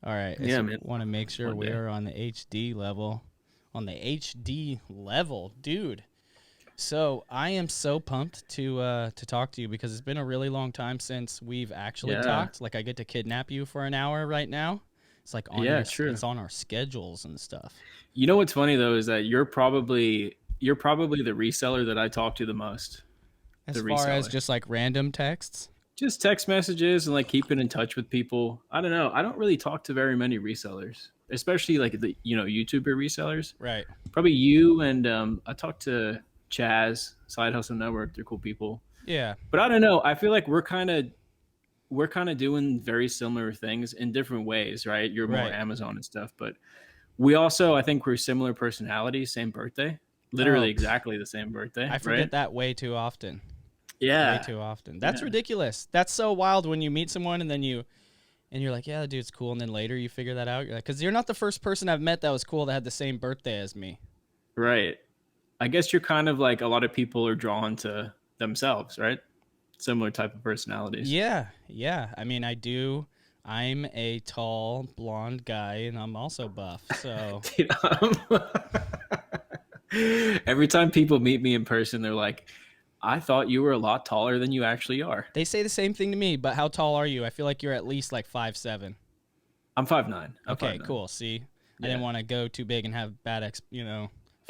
All right. I Yeah, man. want to make sure One we day. are on the HD level. On the HD level, dude. So I am so pumped to talk to you because it's been a really long time since we've actually Yeah. talked. Like I get to kidnap you for an hour right now. It's like on Yeah, your true. it's on our schedules and stuff. You know what's funny though is that you're probably the reseller that I talk to the most. The As far as reseller. just like random texts. Just text messages and like keeping in touch with people. I don't know. I don't really talk to very many resellers, especially like the YouTuber resellers. Right. Probably you and I talked to Chaz, Side Hustle Network. They're cool people. Yeah. But I don't know. I feel like we're kind of doing very similar things in different ways, right? You're more Right. Amazon and stuff, but we also I think we're similar personalities, same birthday, literally Oh, exactly the same birthday, I right? forget that way too often. Way Yeah, too often. That's yeah, ridiculous. That's so wild when you meet someone and then you're like, yeah, that dude's cool, and then later you figure that out. You're like, because you're not the first person I've met that was cool that had the same birthday as me. right. I guess you're kind of like a lot of people are drawn to themselves, right? Similar type of personalities. Yeah, yeah. I mean, I do. I'm a tall blonde guy, and I'm also buff. So Dude, every time people meet me in person, they're like, "I thought you were a lot taller than you actually are." they say the same thing to me. But how tall are you? I feel like you're at least like 5'7". I'm 5'9". I'm Okay, 5'9". cool. See, I didn't Yeah, want to go too big and have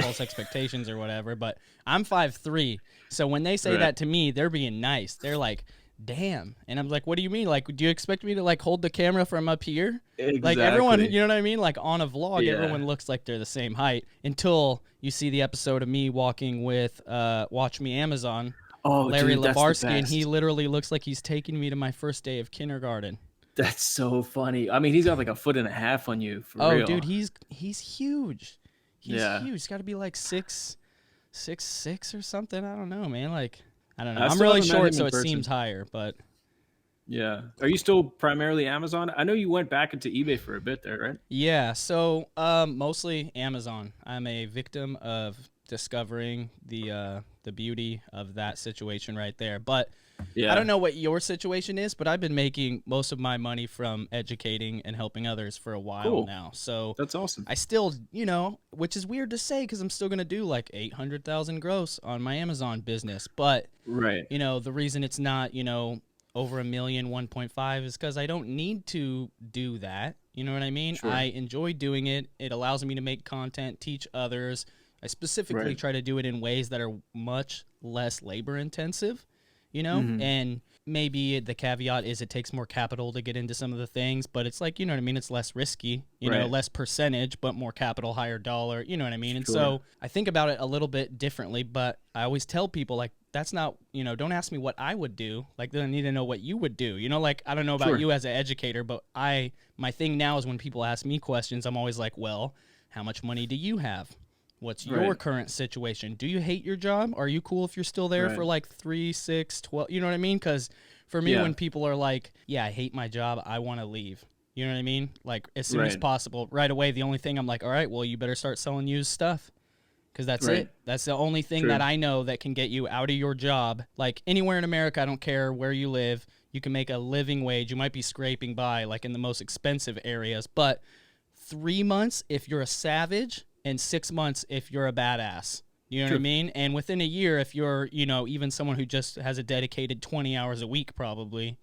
false expectations or whatever. But I'm 5'3". So when they say right. that to me, they're being nice. They're like, "Damn," and I'm like, "What do you mean? Like, do you expect me to like hold the camera from up here?" Like everyone, Exactly. you know what I mean? Like on a vlog, Yeah. everyone looks like they're the same height until you see the episode of me walking with Watch Me Amazon, Oh, Larry dude, that's the Labarsky, and he best. literally looks like he's taking me to my first day of kindergarten. That's so funny. I mean, he's got like a foot and a half on you for Oh, dude, real. he's huge. He's Yeah. huge. He's got to be like 6'6" or something. I don't know, man. Like I don't know. I I'm still really haven't met short, him so in it seems person. higher, but Yeah. Are you still primarily Amazon? I know you went back into eBay for a bit there, right? yeah. So mostly Amazon. I'm a victim of discovering the beauty of that situation right there. But I don't Yeah. know what your situation is, but I've been making most of my money from educating and helping others for a while Cool. now. So That's awesome. I still, which is weird to say because I'm still gonna do like 800,000 gross on my Amazon business. But Right. the reason it's not, over a million, 1.5 is because I don't need to do that. You know what I mean? I Sure. enjoy doing it. It allows me to make content, teach others. I specifically Right. try to do it in ways that are much less labor intensive, Hmm. and maybe the caveat is it takes more capital to get into some of the things, but it's like, you know what I mean? It's less risky, Right. less percentage, but more capital, higher dollar, you know what I mean? And Sure. so I think about it a little bit differently, but I always tell people, like, that's not, don't ask me what I would do. Like, they need to know what you would do. Like, I don't know about Sure. you as an educator, but my thing now is when people ask me questions, I'm always like, well, how much money do you have? What's your Right. current situation? Do you hate your job? Are you cool if you're still there for Right. like 3, 6, 12? You know what I mean? Because for me, Yeah. when people are like, yeah, I hate my job, I want to leave. You know what I mean? Like as soon as Right. possible, right away. The only thing I'm like, all right, well, you better start selling used stuff because that's Right. it. That's the only thing that True. I know that can get you out of your job. Like anywhere in America, I don't care where you live, you can make a living wage. You might be scraping by like in the most expensive areas, but 3 months if you're a savage, and 6 months if you're a badass. You know what I True. mean? And within a year, if you're, even someone who just has a dedicated 20 hours a week, probably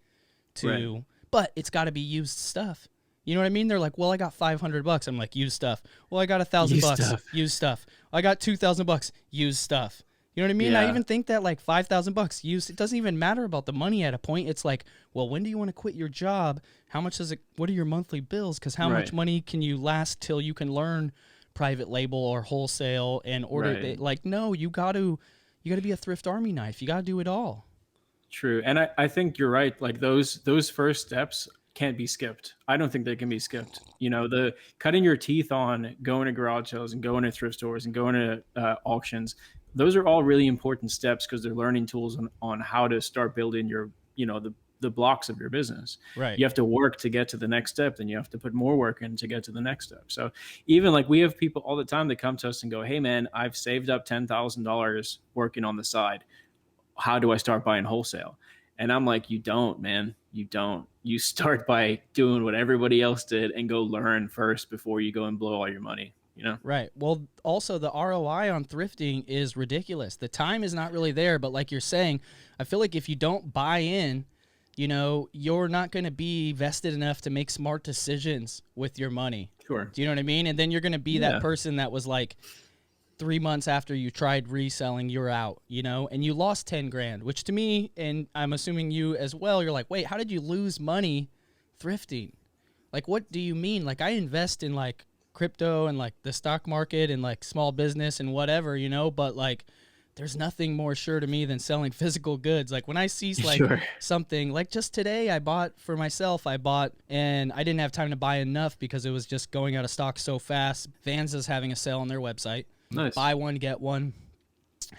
Right. to, but it's got to be used stuff. You know what I mean? They're like, well, I got $500. I'm like, used stuff. Well, I got a thousand You bucks, stuff. used stuff. I got $2,000, used stuff. You know what I mean? I Yeah. even think that like $5,000 used, it doesn't even matter about the money at a point. It's like, well, when do you want to quit your job? How much does it, what are your monthly bills? Because how much Right. money can you last till you can learn private label or wholesale and order Right. like, no, you got to be a thrift army knife. You got to do it all. True. And I think you're right. Like those first steps can't be skipped. I don't think they can be skipped. The cutting your teeth on going to garage sales and going to thrift stores and going to auctions. Those are all really important steps because they're learning tools on how to start building the blocks of your business. Right. You have to work to get to the next step, then you have to put more work in to get to the next step. So even like we have people all the time that come to us and go, "Hey man, I've saved up $10,000 working on the side. How do I start buying wholesale?" And I'm like, you don't, man. You don't. You start by doing what everybody else did and go learn first before you go and blow all your money, you know? Right. Well, also the ROI on thrifting is ridiculous. The time is not really there, but like you're saying, I feel like if you don't buy in, you're not going to be vested enough to make smart decisions with your money. Sure. Do you know what I mean? And then you're going to be that Yeah. person that was like 3 months after you tried reselling, you're out, and you lost 10 grand, which to me, and I'm assuming you as well, you're like, wait, how did you lose money thrifting? Like, what do you mean? Like, I invest in like crypto and like the stock market and like small business and whatever, but like, there's nothing more sure to me than selling physical goods. Like when I see like Sure. something like just today, I bought for myself, and I didn't have time to buy enough because it was just going out of stock so fast. Vans is having a sale on their website. Nice. Buy one, get one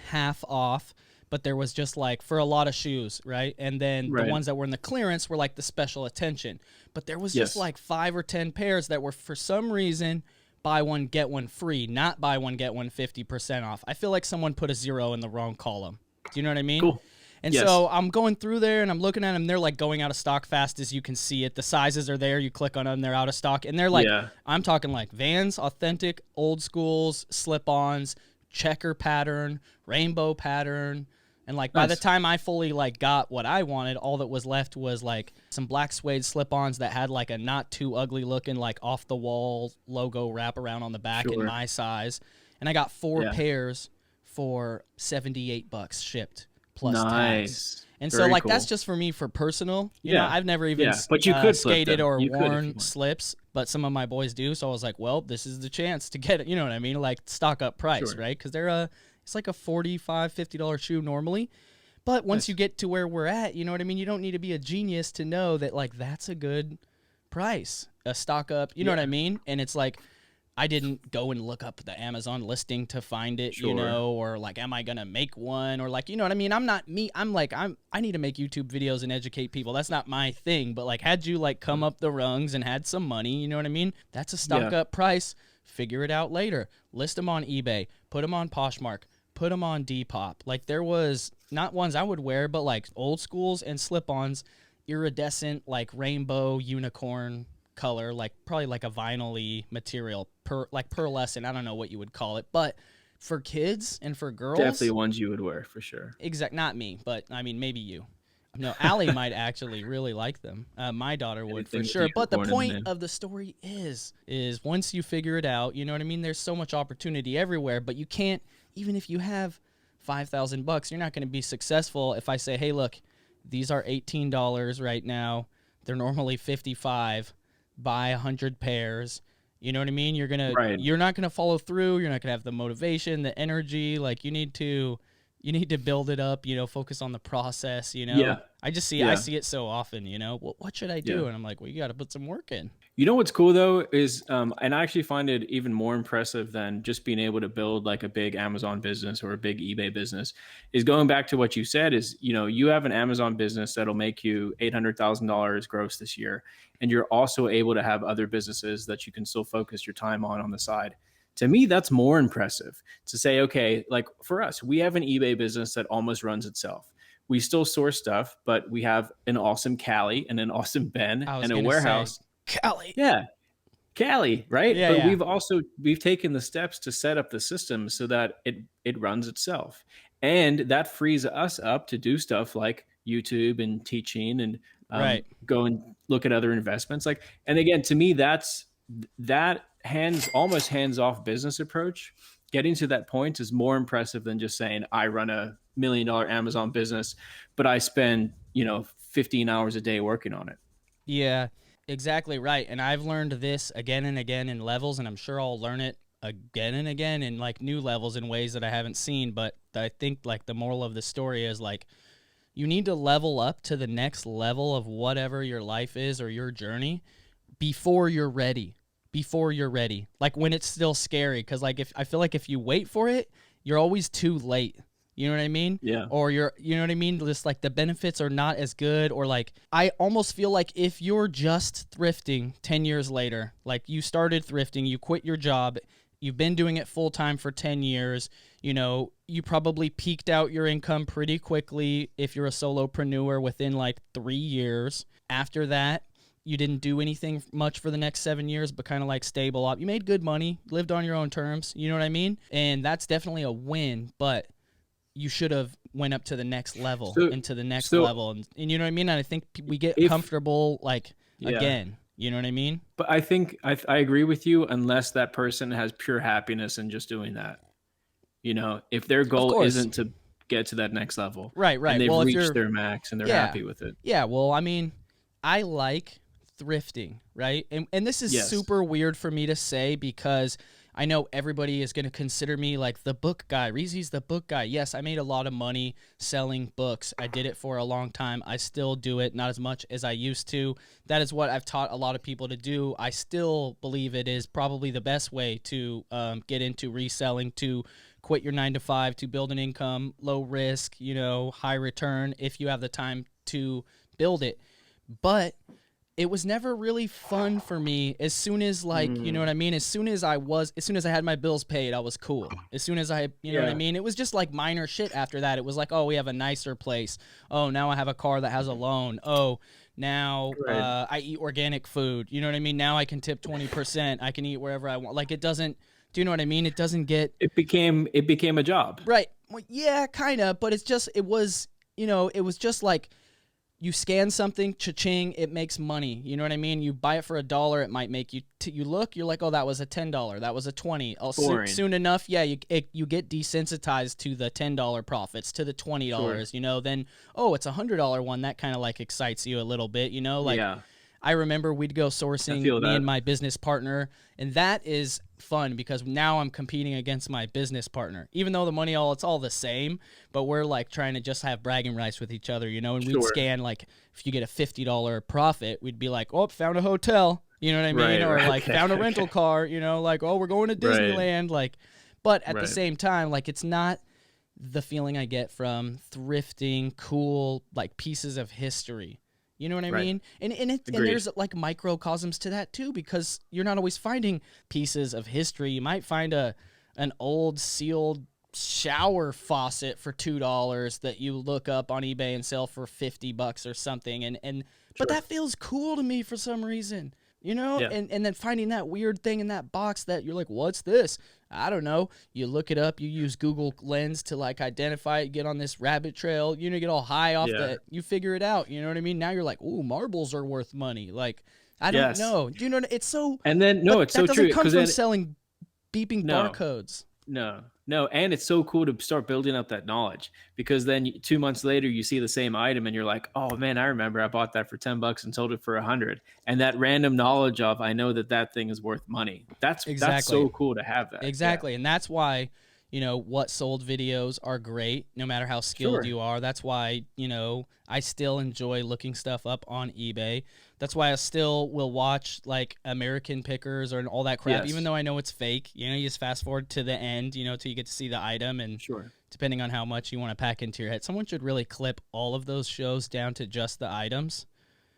half off. But there was just like for a lot of shoes, right? And then the Right. ones that were in the clearance were like the special attention. But there was just Yes. like 5 or 10 pairs that were for some reason buy one, get one free, not buy one, get one 50% off. I feel like someone put a 0 in the wrong column. Do you know what I mean? Cool. And Yes. so I'm going through there and I'm looking at them. They're like going out of stock fast as you can see it. The sizes are there. You click on them, they're out of stock. And they're like, Yeah. I'm talking like Vans, authentic, old schools, slip-ons, checker pattern, rainbow pattern. And like by the Nice. time I fully like got what I wanted, all that was left was like some black suede slip-ons that had like a not too ugly looking like off the wall logo wrap around on the back in Sure. my size. And I got 4 Yeah. pairs for $78 shipped plus tax. Nice. And so Very like cool. that's just for me for personal. You know, Yeah. I've never even Yeah. But you could flip skated them. or You could if you worn want. slips, but some of my boys do. So I was like, well, this is the chance to get it. You know what I mean? Like stock up price, Sure. right? Because it's like a $45, $50 shoe normally. But once Nice. you get to where we're at, you know what I mean? You don't need to be a genius to know that like that's a good price, a stock up. You know what I mean? And it's like I didn't go and look up the Amazon listing to find it, Sure. or like, am I gonna make one, or like, you know what I mean? I'm not me. I'm like, I need to make YouTube videos and educate people. That's not my thing. But like, had you like come up the rungs and had some money, you know what I mean? That's a stock Yeah. up price. Figure it out later. List them on eBay. Put them on Poshmark. Put them on Depop. Like there was not ones I would wear, but like old schools and slip-ons, iridescent like rainbow unicorn color, like probably like a vinyl-y material, like pearlescent. I don't know what you would call it, but for kids and for girls, Definitely ones you would wear for sure. not me, but I mean maybe you. No, Allie might actually really like them. My daughter would Anything for with sure. the But the unicorn in the point name. of the story is once you figure it out, you know what I mean? There's so much opportunity everywhere, but you can't, even if you have $5,000, you're not going to be successful if I say, hey, look, these are $18 right now. They're normally $55. Buy 100 pairs. You know what I mean? Right. You're not gonna follow through. You're not gonna have the motivation, the energy. Like you need to build it up. Focus on the process. Yeah. I Yeah. see it so often. What should I do? Yeah. And I'm like, well, you got to put some work in. You know what's cool though is, and I actually find it even more impressive than just being able to build like a big Amazon business or a big eBay business, is going back to what you said is, you have an Amazon business that'll make you $800,000 gross this year, and you're also able to have other businesses that you can still focus your time on the side. To me, that's more impressive to say, okay, like for us, we have an eBay business that almost runs itself. We still source stuff, but we have an awesome Callie and an awesome Ben I was and a gonna warehouse. say, Callie. Yeah, Cali, right? Yeah, But yeah. we've taken the steps to set up the system so that it runs itself. And that frees us up to do stuff like YouTube and teaching and Right. go and look at other investments. Like, and again, to me, that's that almost hands off business approach. Getting to that point is more impressive than just saying I run a $1 million Amazon business, but I spend 15 hours a day working on it. Yeah, exactly right. And I've learned this again and again in levels, and I'm sure I'll learn it again and again in like new levels in ways that I haven't seen. But I think like the moral of the story is like you need to level up to the next level of whatever your life is or your journey before you're ready. Before you're ready. Like when it's still scary. Because like I feel like if you wait for it, you're always too late. You know what I mean? Yeah. Or you know what I mean? Just like the benefits are not as good, or like I almost feel like if you're just thrifting 10 years later, like you started thrifting, you quit your job, you've been doing it full time for 10 years, You probably peaked out your income pretty quickly if you're a solopreneur within like 3 years. After that, you didn't do anything much for the next 7 years, but kind of like stable up. You made good money, lived on your own terms. You know what I mean? And that's definitely a win, but you should have went up to the next level, So into the next so level. And you know what I mean? And I think we get if comfortable like yeah, again. You know what I mean? but I think I agree with you unless that person has pure happiness in just doing that. If their Of goal course. isn't to get to that next level Right, and right. they've Well, if reached you're their max and they're yeah. happy with it. Yeah, well, I mean, I like thrifting, right? And this is Yes. super weird for me to say because I know everybody is going to consider me like the book guy. Reezy's the book guy. Yes, I made a lot of money selling books. I did it for a long time. I still do it, not as much as I used to. That is what I've taught a lot of people to do. I still believe it is probably the best way to get into reselling, to quit your 9 to 5, to build an income, low risk, high return if you have the time to build it. But it was never really fun for me as soon as like, you know Mm, what I mean? As soon as I had my bills paid, I was cool. As soon as you know what I yeah. mean? It was just like minor shit after that. It was like, oh, we have a nicer place. Oh, now I have a car that has a loan. Oh, now Right. I eat organic food. You know what I mean? Now I can tip 20%. I can eat wherever I want. Like it doesn't, do you know what I mean? It doesn't get It became a job. right. Well, yeah, kind of, but it was just like you scan something, cha-ching, it makes money. You know what I mean? You buy it for $1, it might make you. You're like, oh, that was a $10, that was a 20. Boring. Soon enough, yeah, you get desensitized to the $10 profits, to the Sure. $20. Then oh, it's $100 one that kind of like excites you a little bit. Like Yeah. I remember we'd go I sourcing, feel me and that. my business partner, and that is fun because now I'm competing against my business partner. Even though it's all the same, but we're like trying to just have bragging rights with each other, and we'd Sure. scan like if you get a $50 profit, we'd be like, "Oh, found a hotel." You know what I mean? Right, Or right. like Okay. found a rental Okay. car, like, "Oh, we're going to Right. Disneyland." Like, but at the Right. same time, like it's not the feeling I get from thrifting cool like pieces of history. You know what I Right. mean? And Agreed. there's like microcosms to that too because you're not always finding pieces of history. You might find an old sealed shower faucet for $2 that you look up on eBay and sell for $50 or something. And but Sure. that feels cool to me for some reason. You know, Yeah. and then finding that weird thing in that box that you're like, what's this? I don't know. You look it up. You use Google Lens to like identify it. Get on this rabbit trail. Get all high off Yeah. the. You figure it out. You know what I mean? Now you're like, ooh, marbles are worth money. Like, I don't Yes. know. Do you know? It's so. And then no, But it's that so doesn't true come because from then selling beeping no. barcodes. No, no, and it's so cool to start building up that knowledge because then 2 months later you see the same item and you're like, oh man, I remember I bought that for $10 and sold it for 100. And that random knowledge of I know that thing is worth money. That's Exactly. so cool to have that. Yeah, Exactly. And that's why, what sold videos are great, no matter how skilled sure. you are. That's why, I still enjoy looking stuff up on eBay. That's why I still will watch like American Pickers or all that crap, even Yes, though I know it's fake. You just fast forward to the end, till you get to see the item. And sure. depending on how much you want to pack into your head, someone should really clip all of those shows down to just the items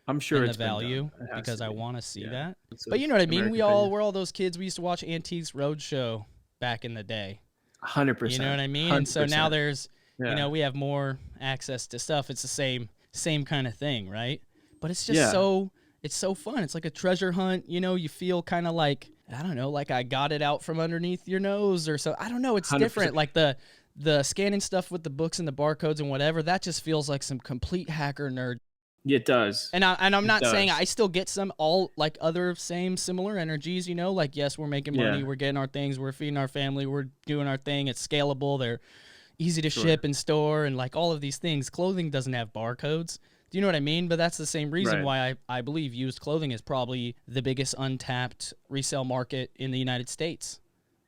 I'm sure and the it's been done. value It has because to I be. want to see Yeah, that. it's But of you know what I mean? American Pickers. We're all those kids. We used to watch Antiques Roadshow back in the day. Hundred You know what percent. I mean? And Hundred so now percent. there's, Yeah, we have more access to stuff. It's the same kind of thing, right? But it's just yeah. so fun. It's like a treasure hunt. You feel kind of like, I don't know, like I got it out from underneath your nose or so. I don't know. It's 100%. different. Like the scanning stuff with the books and the barcodes and whatever. That just feels like some complete hacker nerd. It does. And I'm It not saying does. I still get some all like other same similar energies, like yes, we're making money, Yeah, we're getting our things, we're feeding our family, we're doing our thing, it's scalable, they're easy to sure. ship and store and like all of these things. Clothing doesn't have barcodes. Do you know what I mean? But that's the same reason Right. why I believe used clothing is probably the biggest untapped resale market in the United States.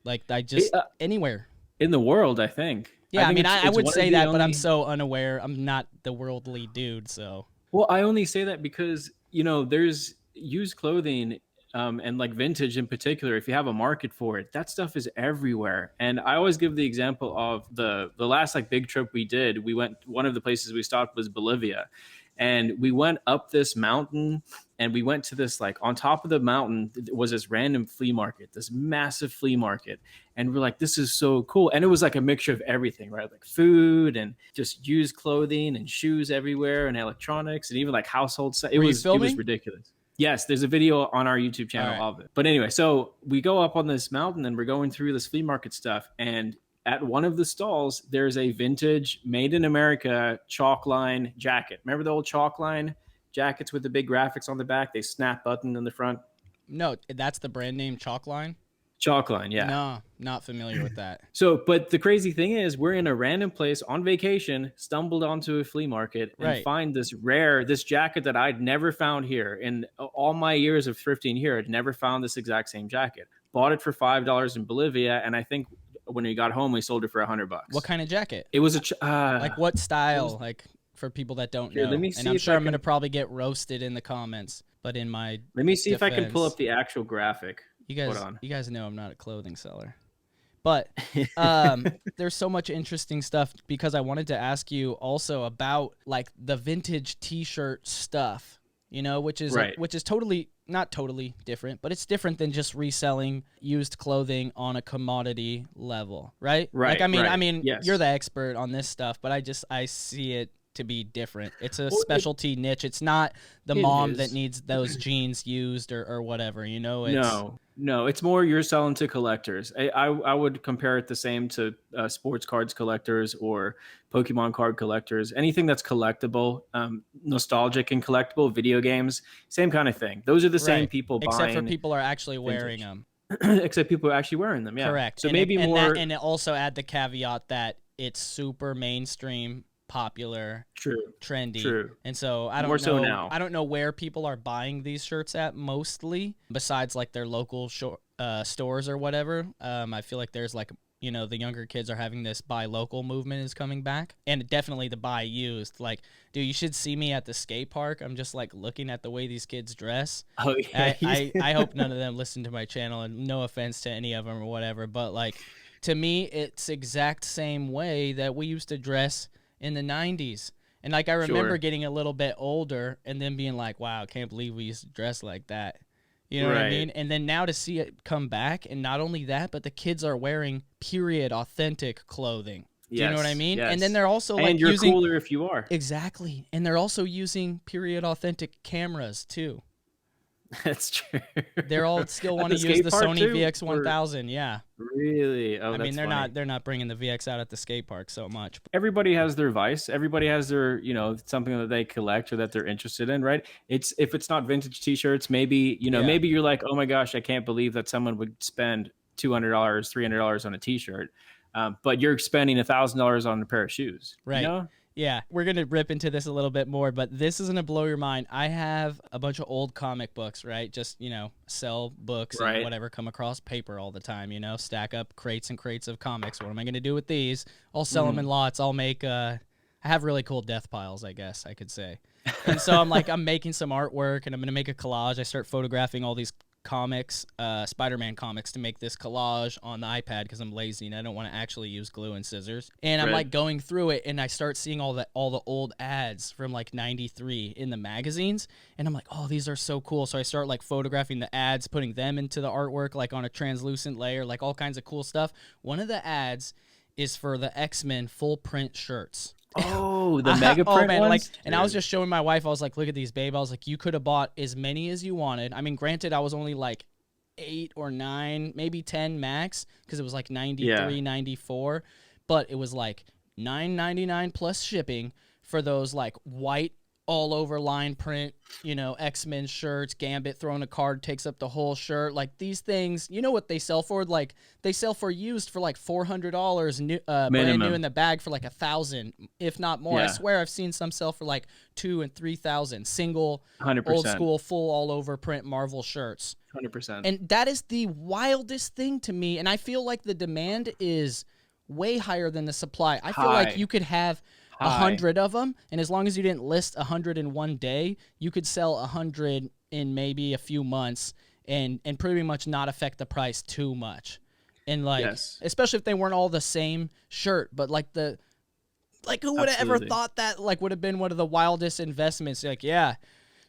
Like I It, just anywhere. in the world, I think. I Yeah, I think mean it's I it's would one of say the that, but I'm only. so unaware. I'm not the worldly dude, so Well, I only say that because there's used clothing, and like vintage in particular. If you have a market for it, that stuff is everywhere. And I always give the example of the last like big trip we did. We went, one of the places we stopped was Bolivia, And we went up this mountain, and we went to this, like, on top of the mountain was this random flea market, this massive flea market. And we're like, this is so cool. And it was like a mixture of everything, right? Like food and just used clothing and shoes everywhere and electronics and even like household stuff. Were you It was filming? ridiculous. Yes, there's a video on our YouTube All channel right. of it. But anyway, so we go up on this mountain and we're going through this flea market stuff. And at one of the stalls, there's a vintage made in America chalk line jacket. Remember the old chalk line jackets with the big graphics on the back? They snap button in the front. No, that's the brand name Chalkline? Chalk line, yeah. No, not familiar with that. So, but the crazy thing is, we're in a random place on vacation, stumbled onto a flea market, and Right. find this jacket that I'd never found here in all my years of thrifting here. I'd never found this exact same jacket. Bought it for $5 in Bolivia, and I think when we got home, we sold it for $100. What kind of jacket? It was Like what style? was- Like for people that don't Here, know. let me And see I'm if sure I I'm going to can- probably get roasted in the comments, but in my Let me see if I can pull defense, up the actual graphic. you Hold guys on. you guys know I'm not a clothing seller. But there's so much interesting stuff because I wanted to ask you also about like the vintage t-shirt stuff, you know, which is Right. which is totally not totally different, but it's different than just reselling used clothing on a commodity level, right? Right, Like I right. mean, Yes. you're the expert on this stuff, but I see it to be different. It's a Well, specialty niche. It's not the it mom is. that needs those jeans used or whatever, you know. It's No, it's more you're selling to collectors. I would compare it the same to sports cards collectors or Pokemon card collectors. Anything that's collectible, nostalgic and collectible, video games, same kind of thing. Those are the same right. people Except for buying, people are actually wearing vintage. them. except people are actually wearing them. Yeah, Correct. so And maybe more and it also add the caveat that it's super mainstream, popular, true. trendy. True. And so I don't More know so now. I don't know where people are buying these shirts at mostly besides like their local stores or whatever. I feel like there's like, you know, the younger kids are having this buy local movement is coming back, and definitely the buy used. Like, dude, you should see me at the skate park. I'm just like looking at the way these kids dress. Oh yeah, I hope none of them listen to my channel, and no offense to any of them or whatever, but like to me it's exact same way that we used to dress in the 90s. And like I remember Sure. getting a little bit older and then being like, wow, I can't believe we used to dress like that. You know what I Right. mean? And then now to see it come back, and not only that, but the kids are wearing period authentic clothing. Do you know what I Yes, mean? And yes. then they're also like and you're using cooler if you are. exactly. And they're also using period authentic cameras too. That's true. They're all still At want to use skate the park, Sony too? VX1000, yeah. Really? Oh, I mean, that's they're funny. not bringing the VX out at the skate park so much. Everybody has their vice. Everybody has their, something that they collect or that they're interested in, right? It's if it's not vintage t-shirts, maybe, Yeah. maybe you're like, oh my gosh, I can't believe that someone would spend $200, $300 on a t-shirt. But you're spending $1,000 on a pair of shoes, Right. you know? Yeah, we're going to rip into this a little bit more, but this is going to blow your mind. I have a bunch of old comic books, right? Just, sell books and Right. whatever, come across paper all the time, stack up crates and crates of comics. What am I going to do with these? I'll sell them in lots. I'll make, I have really cool death piles, I guess I could say. And so I'm making some artwork, and I'm going to make a collage. I start photographing all these comics, Spider-Man comics, to make this collage on the iPad because I'm lazy and I don't want to actually use glue and scissors. And I'm Right. like going through it, and I start seeing all the old ads from like '93 in the magazines, and I'm like, oh, these are so cool. So I start like photographing the ads, putting them into the artwork like on a translucent layer, like all kinds of cool stuff. One of the ads is for the X-Men full print shirts. Oh, the mega print Oh man, ones? and I was just showing my wife. I was like, "Look at these, babe." I was like, "You could have bought as many as you wanted." I mean, granted, I was only like 8 or 9, maybe 10 max, because it was like 93, Yeah. 94, but it was like $9.99 plus shipping for those like white all over line print, X-Men shirts. Gambit throwing a card takes up the whole shirt. Like these things, you know what they sell for? Like they sell for used for like $400, new, brand new Minimum. in the bag for like $1,000, if not more. I Yeah. swear I've seen some sell for like 2,000 and 3,000 single 100%. old school full all over print Marvel shirts. 100%. And that is the wildest thing to me. And I feel like the demand is way higher than the supply. I feel like High. you could have High. 100 of them, and as long as you didn't list 100 in one day, you could sell 100 in maybe a few months and pretty much not affect the price too much. And like, Yes. especially if they weren't all the same shirt, but like the Like, who would have ever Absolutely. thought that, like, would have been one of the wildest investments? You're like, yeah,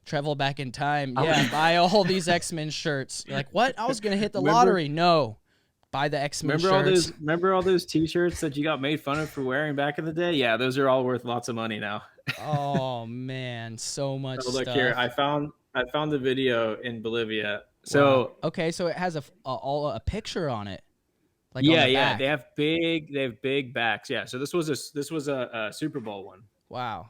travel back in time. Yeah, I- buy all these X-Men shirts. You're like, what? I was going to hit the remember, lottery. No. Buy the X-Men shirts. remember all those t-shirts that you got made fun of for wearing back in the day? Yeah, those are all worth lots of money now. Oh, man. So much So look here, stuff. I found the video in Bolivia. Wow. So Okay, so it has a picture on it, like on yeah, the yeah, back. they have big backs. Yeah, so this was a Super Bowl one. Wow.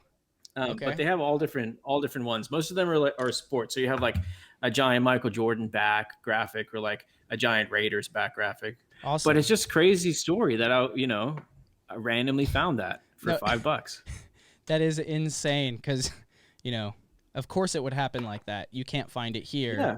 But Okay. they have all different ones. Most of them are sports. So you have like a giant Michael Jordan back graphic or like a giant Raiders back graphic. But it's Awesome. just crazy story that I randomly found that for No, $5. that is insane because, you know, of course it would happen like that. You can't find it here. Yeah,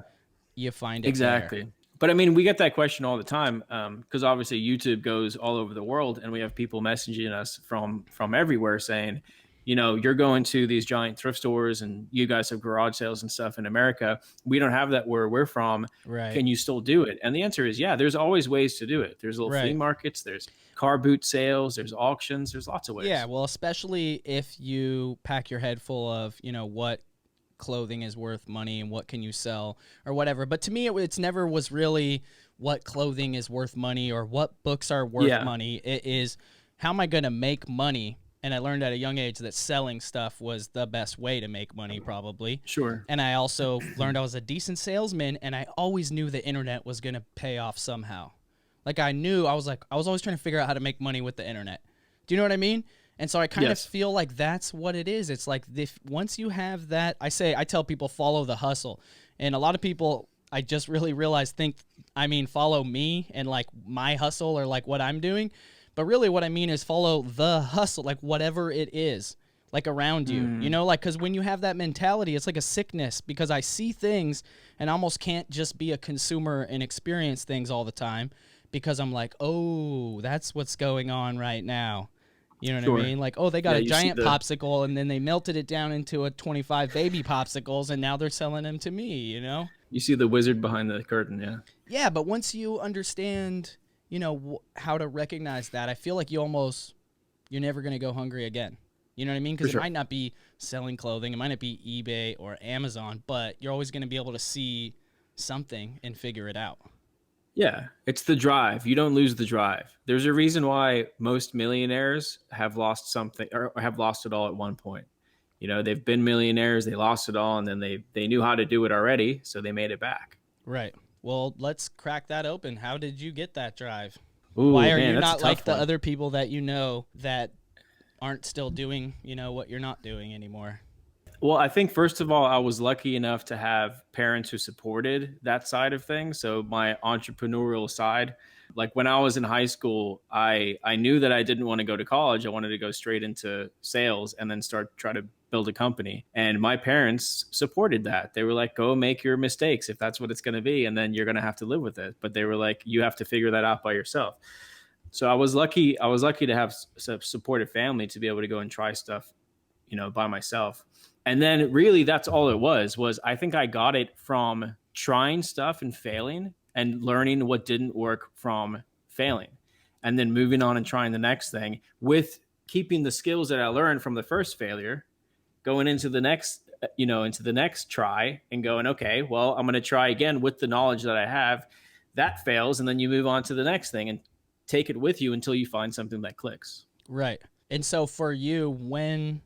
You find it there. exactly. But I mean, we get that question all the time because obviously YouTube goes all over the world, and we have people messaging us from everywhere saying, you're going to these giant thrift stores, and you guys have garage sales and stuff in America. We don't have that where we're from. Right. Can you still do it? And the answer is yeah. There's always ways to do it. There's little flea Right. markets. There's car boot sales. There's auctions. There's lots of Yeah, ways. well, especially if you pack your head full of, what clothing is worth money and what can you sell or whatever. But to me, it's never was really what clothing is worth money or what books are worth Yeah, money. It is how am I going to make money? And I learned at a young age that selling stuff was the best way to make money, probably. sure. And I also learned I was a decent salesman, and I always knew the internet was going to pay off somehow. Like I knew I was always trying to figure out how to make money with the internet. Do you know what I mean? And so I kind of Yes. feel like that's what it is. It's like if once you have that, I tell people follow the hustle, and a lot of people I just really realized think I mean follow me and like my hustle or like what I'm doing, but really what I mean is follow the hustle, like whatever it is, like around you, like because when you have that mentality, it's like a sickness because I see things and I almost can't just be a consumer and experience things all the time because I'm like, oh, that's what's going on right now. You know what I Sure. mean? Like, oh, they got Yeah, a you see giant the popsicle and then they melted it down into a 25 baby popsicles and now they're selling them to me? you see the wizard behind the curtain. Yeah. Yeah, but once you understand, how to recognize that, I feel like you're never going to go hungry again. You know what I mean? For Because it sure. might not be selling clothing, it might not be eBay or Amazon, but you're always going to be able to see something and figure it out. Yeah, it's the drive. You don't lose the drive. There's a reason why most millionaires have lost something or have lost it all at one point. They've been millionaires, they lost it all, and then they knew how to do it already, so they made it back. Right. Well, let's crack that open. How did you get that drive? Why Ooh, are man, you that's a not like tough the one. other people that you know that aren't still doing, what you're not doing anymore? Well, I think first of all, I was lucky enough to have parents who supported that side of things. So my entrepreneurial side, like when I was in high school, I knew that I didn't want to go to college. I wanted to go straight into sales and then try to build a company. And my parents supported that. They were like, "Go make your mistakes if that's what it's going to be, and then you're going to have to live with it." But they were like, "You have to figure that out by yourself." So I was lucky. I was lucky to have a supportive family to be able to go and try stuff, by myself. And then really that's all it was I think I got it from trying stuff and failing and learning what didn't work from failing. And then moving on and trying the next thing with keeping the skills that I learned from the first failure, going into the next try and going, okay, well, I'm going to try again with the knowledge that I have. That fails, and then you move on to the next thing and take it with you until you find something that clicks. Right. And so for you, when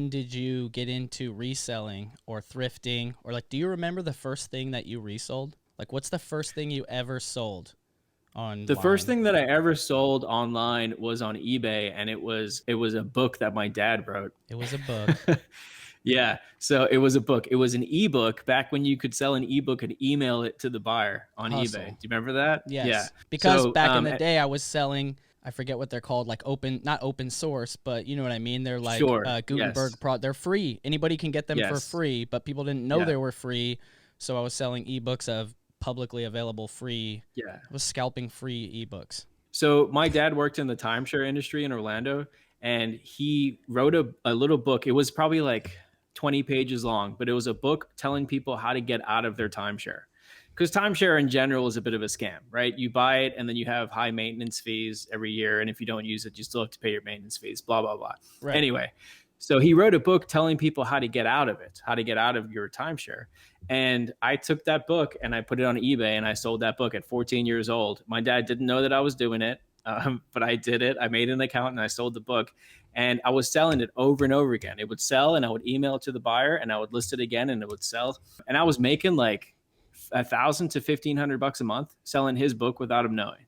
did you get into reselling or thrifting or like do you remember the first thing that you resold? Like what's the first thing you ever sold The first online? thing that I ever sold online was on eBay, and it was a book that my dad wrote. It was a book. Yeah, so it was a book. It was an ebook back when you could sell an ebook and email it to the buyer on eBay. Hustle. Do you remember that? Yeah. Yes. Because So back in the day I was selling I forget what they're called, like not open source, but you know what I mean? They're like sure. Gutenberg Yes. they're free. Anybody can get them for Yes. free, but people didn't know Yeah. they were free. So I was selling ebooks of publicly available free. Yeah. I was scalping free ebooks. So my dad worked in the timeshare industry in Orlando, and he wrote a little book. It was probably like 20 pages long, but it was a book telling people how to get out of their timeshare. because timeshare in general is a bit of a scam, right? You buy it and then you have high maintenance fees every year. And if you don't use it, you still have to pay your maintenance fees, blah, blah, blah. Right. Anyway, so he wrote a book telling people how to get out of it, how to get out of your timeshare. And I took that book and I put it on eBay and I sold that book at 14 years old. My dad didn't know that I was doing it, but I did it. I made an account and I sold the book. And I was selling it over and over again. It would sell and I would email it to the buyer and I would list it again and it would sell. And I was making like $1,000 to $1,500 a month selling his book without him knowing.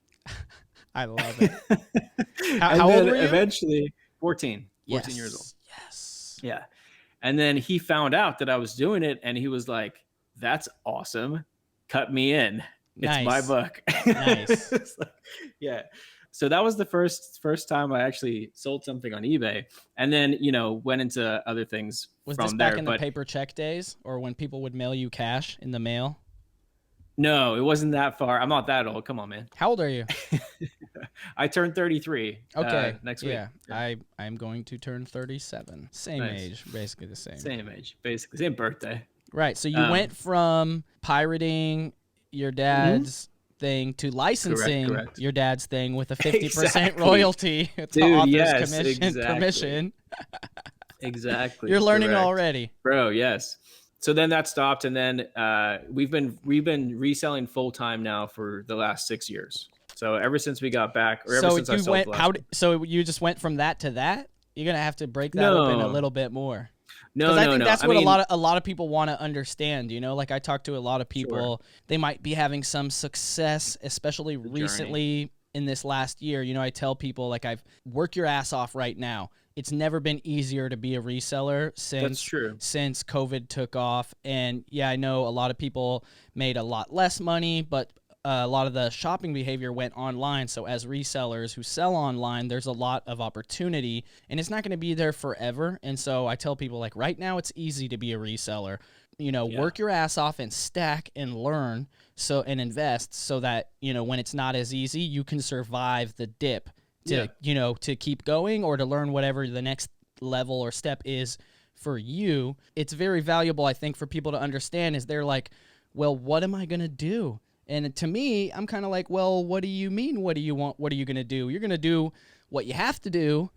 I love it. How old were you? Eventually 14 yes. years old. Yes. Yeah. And then he found out that I was doing it and he was like, that's awesome. Cut me in. It's nice. my book. Nice. Like, yeah. So that was the first time I actually sold something on eBay, and then went into other things. Was from this back there, in the paper check days, or when people would mail you cash in the mail? No, it wasn't that far. I'm not that old. Come on, man. How old are you? I turned 33. Okay, next week. Yeah, I'm going to turn 37. Same age, basically the same. Same age, basically same birthday. Right. So you went from pirating your dad's thing to licensing correct. your dad's thing with a 50% royalty to Dude, author's exactly. permission. Exactly. You're learning already, bro. Yes. So then that stopped, and then we've been reselling full time now for the last 6 years. So ever since we got back, or ever since I sold so you just went from that to that? You're gonna have to break that open a little bit more. No, I think that's what a lot of people want to understand. Like I talk to a lot of people, they might be having some success, especially recently in this last year. I tell people, like, I've worked your ass off right now. It's never been easier to be a reseller since COVID took off. And yeah, I know a lot of people made a lot less money, but a lot of the shopping behavior went online. So as resellers who sell online, there's a lot of opportunity, and it's not going to be there forever. And so I tell people, like, right now it's easy to be a reseller. Work your ass off and stack and learn and invest so that, when it's not as easy, you can survive the dip to keep going or to learn whatever the next level or step is for you. It's very valuable, I think, for people to understand is they're like, well, what am I going to do? And to me, I'm kind of like, well, what do you mean? What do you want? What are you going to do? You're going to do what you have to do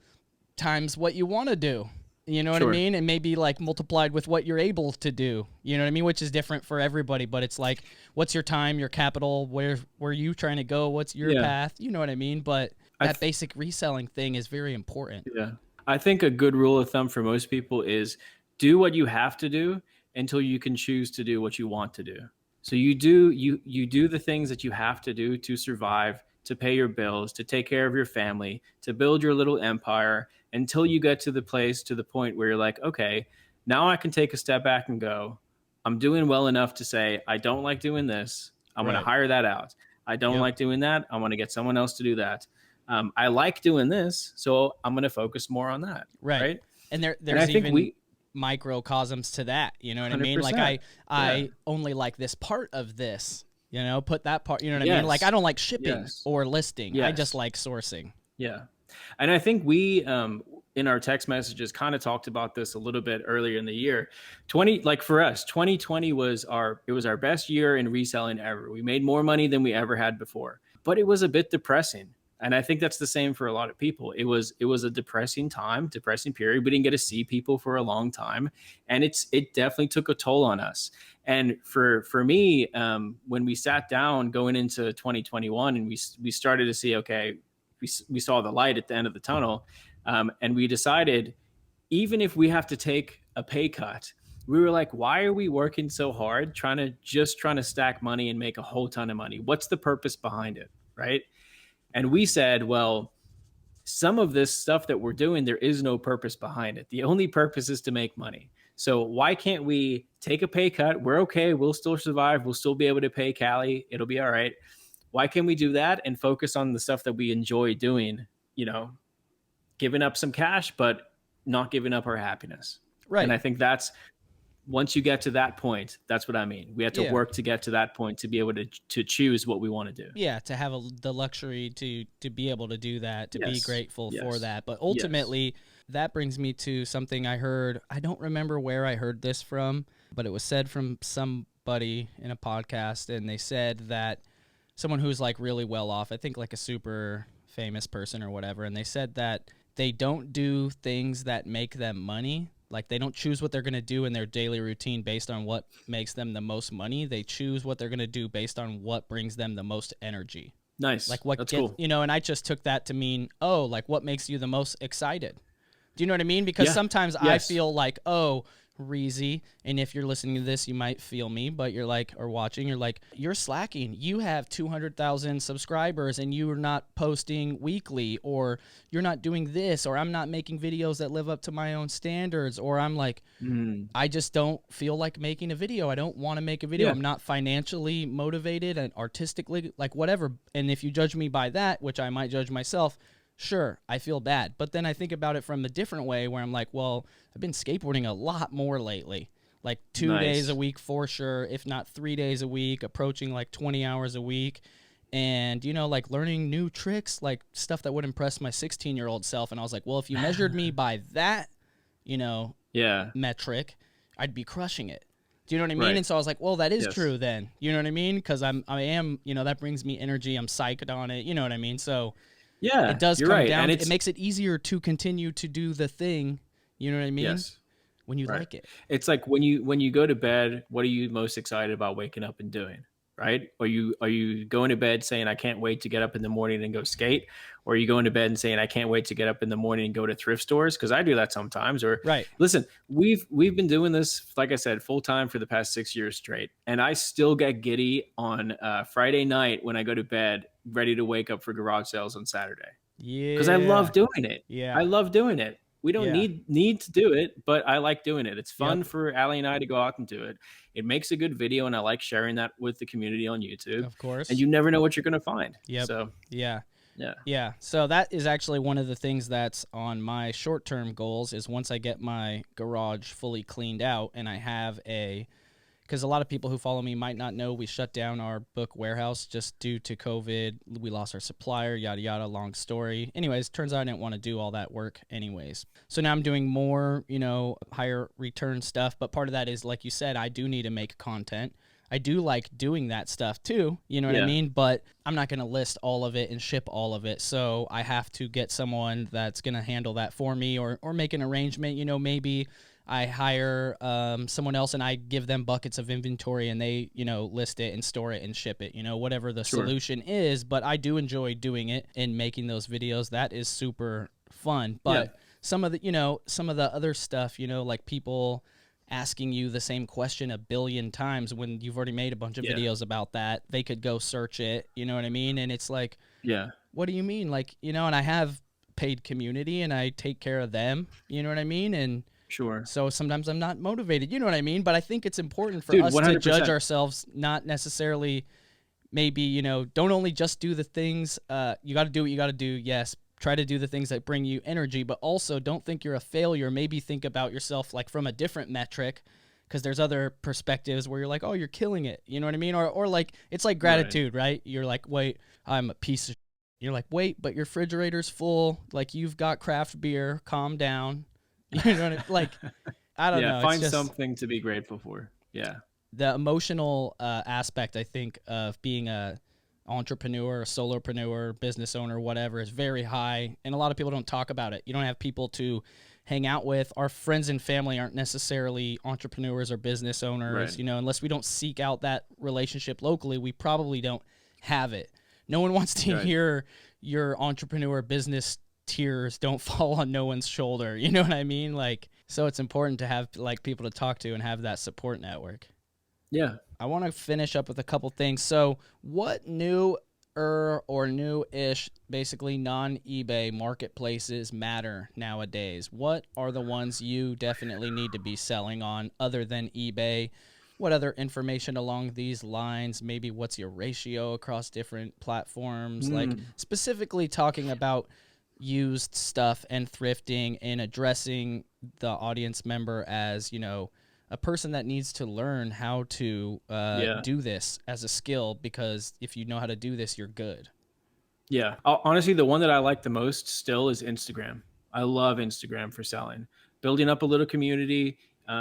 times what you want to do. You know what I mean? And maybe like multiplied with what you're able to do. You know what I mean? Which is different for everybody. But it's like, what's your time, your capital? Where are you trying to go? What's your path? You know what I mean? But that basic reselling thing is very important. Yeah. I think a good rule of thumb for most people is do what you have to do until you can choose to do what you want to do. So you do the things that you have to do to survive, to pay your bills, to take care of your family, to build your little empire until you get to the point where you're like, okay, now I can take a step back and go, I'm doing well enough to say, I don't like doing this. I'm going to hire that out. I don't like doing that. I want to get someone else to do that. I like doing this, so I'm going to focus more on that. Right. And there's even microcosms to that. You know what I mean? Like I only like this part of this, put that part, you know what I mean? Like I don't like shipping or listing. I just like sourcing. Yeah. And I think we, in our text messages kind of talked about this a little bit earlier in the year. For us, 2020 was our best year in reselling ever. We made more money than we ever had before, but it was a bit depressing. And I think that's the same for a lot of people. It was a depressing period. We didn't get to see people for a long time. And it definitely took a toll on us. And for me, when we sat down going into 2021 and we started to see, okay, we saw the light at the end of the tunnel. And we decided, even if we have to take a pay cut, we were like, why are we working so hard trying to stack money and make a whole ton of money? What's the purpose behind it? Right. And we said, well, some of this stuff that we're doing, there is no purpose behind it. The only purpose is to make money. So why can't we take a pay cut? We're okay. We'll still survive. We'll still be able to pay Callie. It'll be all right. Why can't we do that and focus on the stuff that we enjoy doing, giving up some cash, but not giving up our happiness. Right. And I think once you get to that point, that's what I mean. We have to work to get to that point to be able to choose what we want to do. Yeah, to have the luxury to be able to do that, to be grateful for that. But ultimately, that brings me to something I heard. I don't remember where I heard this from, but it was said from some buddy in a podcast, and they said that someone who's like really well off, I think like a super famous person or whatever, and they said that they don't do things that make them money. Like they don't choose what they're going to do in their daily routine based on what makes them the most money. They choose what they're going to do based on what brings them the most energy. Nice. Like what That's gets, cool. and I just took that to mean, oh, like what makes you the most excited? Do you know what I mean? Because Yeah. sometimes I Yes. feel like, oh, Reezy, and if you're listening to this, you might feel me, but you're like, or watching, you're like, you're slacking. You have 200,000 subscribers and you're not posting weekly, or you're not doing this, or I'm not making videos that live up to my own standards, or I'm like, Mm. I just don't feel like making a video. I don't want to make a video. Yeah. I'm not financially motivated and artistically, like whatever. And if you judge me by that, which I might judge myself, sure, I feel bad. But then I think about it from a different way where I'm like, well, I've been skateboarding a lot more lately. Like 2 days a Nice. week for sure, if not 3 days a week, approaching like 20 hours a week. And, like learning new tricks, like stuff that would impress my 16-year-old self. And I was like, well, if you measured me by that, you know, Yeah. metric, I'd be crushing it. Do you know what I mean? Right. And so I was like, well, that is Yes. true then. You know what I mean? Because I am, that brings me energy. I'm psyched on it. You know what I mean? So it Yeah. does You're come right. down. And It it's makes it easier to continue to do the thing. You know what I mean? yes. When you Right. like it. It's like when you go to bed, what are you most excited about waking up and doing? Right? Are you going to bed saying I can't wait to get up in the morning and go skate? Or are you going to bed and saying I can't wait to get up in the morning and go to thrift stores? Because I do that sometimes. Or Right. listen, we've been doing this, like I said, full time for the past 6 years straight. And I still get giddy on Friday night when I go to bed, ready to wake up for garage sales on Saturday because I love Yeah. doing it. I Yeah. love doing it. We don't Yeah. need to do it, but I like doing it. It's fun Yep. for Allie and I to go out and do it. It makes a good video, and I like sharing that with the community on YouTube. Of And course. you never know what you're going to find. Yep. So Yeah. yeah, Yeah. So that is actually one of the things that's on my short-term goals is once I get my garage fully cleaned out and I have because a lot of people who follow me might not know we shut down our book warehouse just due to COVID. We lost our supplier, yada, yada, long story. Anyways, turns out I didn't want to do all that work anyways. So now I'm doing more, higher return stuff. But part of that is, like you said, I do need to make content. I do like doing that stuff too, you know what I yeah, mean? But I'm not going to list all of it and ship all of it. So I have to get someone that's going to handle that for me or make an arrangement, maybe I hire someone else and I give them buckets of inventory and they, list it and store it and ship it, whatever the sure, solution is. But I do enjoy doing it and making those videos. That is super fun. yeah, But some of the other stuff, like people asking you the same question a billion times when you've already made a bunch of yeah, videos about that, they could go search it, you know what I mean? And it's like, yeah, what do you mean? Like, and I have paid community and I take care of them, you know what I mean? And sure, so sometimes I'm not motivated, you know what I mean? But I think it's important for dude, us one to hundred judge percent. ourselves, not necessarily maybe, don't only just do the things, you got to do what you got to do. Yes. Try to do the things that bring you energy, but also don't think you're a failure. Maybe think about yourself like from a different metric, because there's other perspectives where you're like, oh, you're killing it. You know what I mean? Or like, it's like Right. gratitude, right? You're like, wait, I'm a piece of, you're like, wait, but your refrigerator's full. Like you've got craft beer, calm down. You know what I mean? Like, I don't Yeah, know. It's find just something to be grateful for. Yeah, the emotional aspect, I think, of being a entrepreneur, a solopreneur, business owner, whatever, is very high. And a lot of people don't talk about it. You don't have people to hang out with. Our friends and family aren't necessarily entrepreneurs or business owners, right, unless we don't seek out that relationship locally, we probably don't have it. No one wants to right. hear your entrepreneur business tears don't fall on no one's shoulder. You know what I mean? Like, so it's important to have like people to talk to and have that support network. Yeah. I want to finish up with a couple things. So, what new or new-ish, basically non-eBay marketplaces matter nowadays? What are the ones you definitely need to be selling on other than eBay? What other information along these lines? Maybe what's your ratio across different platforms? Like Mm, specifically talking about used stuff and thrifting and addressing the audience member as, a person that needs to learn how to yeah. do this as a skill, because if you know how to do this, you're good. Yeah. Honestly, the one that I like the most still is Instagram. I love Instagram for selling. Building up a little community,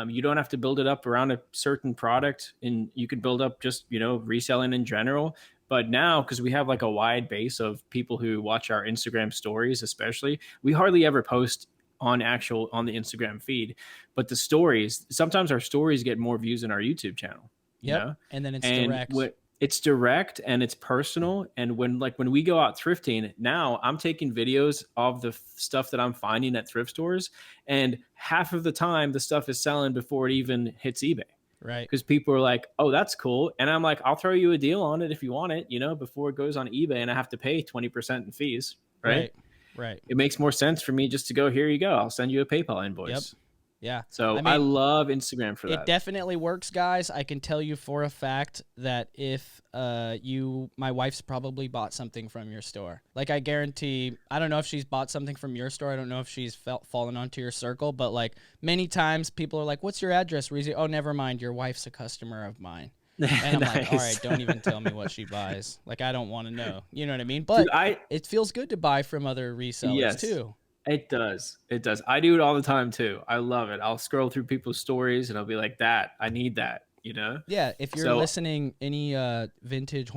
You don't have to build it up around a certain product, and you could build up just, reselling in general. But now, because we have like a wide base of people who watch our Instagram stories, especially, we hardly ever post on the Instagram feed, but the stories, sometimes our stories get more views than our YouTube channel, Yep. And then it's and direct. it's direct and it's personal. And when we go out thrifting now, I'm taking videos of the stuff that I'm finding at thrift stores, and half of the time the stuff is selling before it even hits eBay, Right. because people are like, oh, that's cool. And I'm like, I'll throw you a deal on it if you want it, before it goes on eBay and I have to pay 20% in fees. Right. Right. It makes more sense for me just to go, here you go, I'll send you a PayPal invoice. Yep. Yeah. So I I mean, love Instagram for it that. definitely works, guys. I can tell you for a fact that if my wife's probably bought something from your store. Like, I guarantee, I don't know if she's bought something from your store. I don't know if she's fallen onto your circle, but like many times people are like, what's your address, Reezy? Oh, never mind. Your wife's a customer of mine. And I'm like, all right, don't even tell me what she buys. Like, I don't want to know. You know what I mean? But Dude, it feels good to buy from other resellers yes, too. it does. It does. I do it all the time too. I love it. I'll scroll through people's stories and I'll be like, I need that, Yeah, if you're So listening, any vintage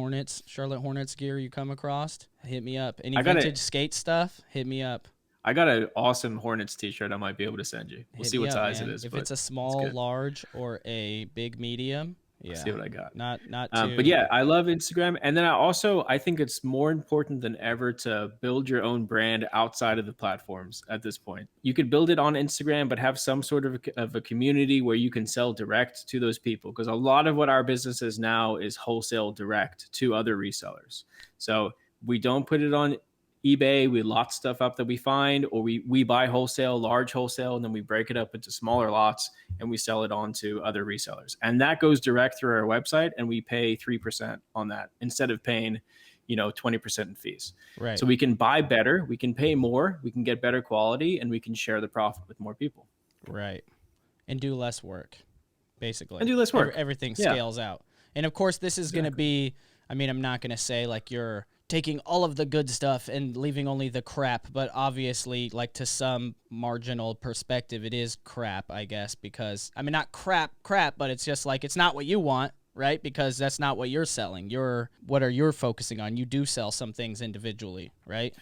Charlotte Hornets gear you come across, hit me up. Any I got vintage skate stuff, hit me up. I got an awesome Hornets t-shirt I might be able to send you. We'll Hit see me what up, size man. it is. If But it's a it's small, good. large, or a big medium, Let's yeah, see what I got. not too. But yeah, I love Instagram. And then I think it's more important than ever to build your own brand outside of the platforms at this point. You could build it on Instagram, but have some sort of a community where you can sell direct to those people. Because a lot of what our business is now is wholesale direct to other resellers. So we don't put it on eBay. We lot stuff up that we find, or we buy wholesale, large wholesale, and then we break it up into smaller lots and we sell it on to other resellers. And that goes direct through our website, and we pay 3% on that instead of paying, 20% in fees. Right. So we can buy better, we can pay more, we can get better quality, and we can share the profit with more people. Right. And do less work, basically. And do less work. Everything Yeah. scales out. And of course, this is going to be, I mean, I'm not going to say like you're taking all of the good stuff and leaving only the crap, but obviously, like, to some marginal perspective, it is crap, I guess, because, I mean, not crap, but it's just like, it's not what you want, right? Because that's not what you're selling. What are you focusing on? You do sell some things individually, right?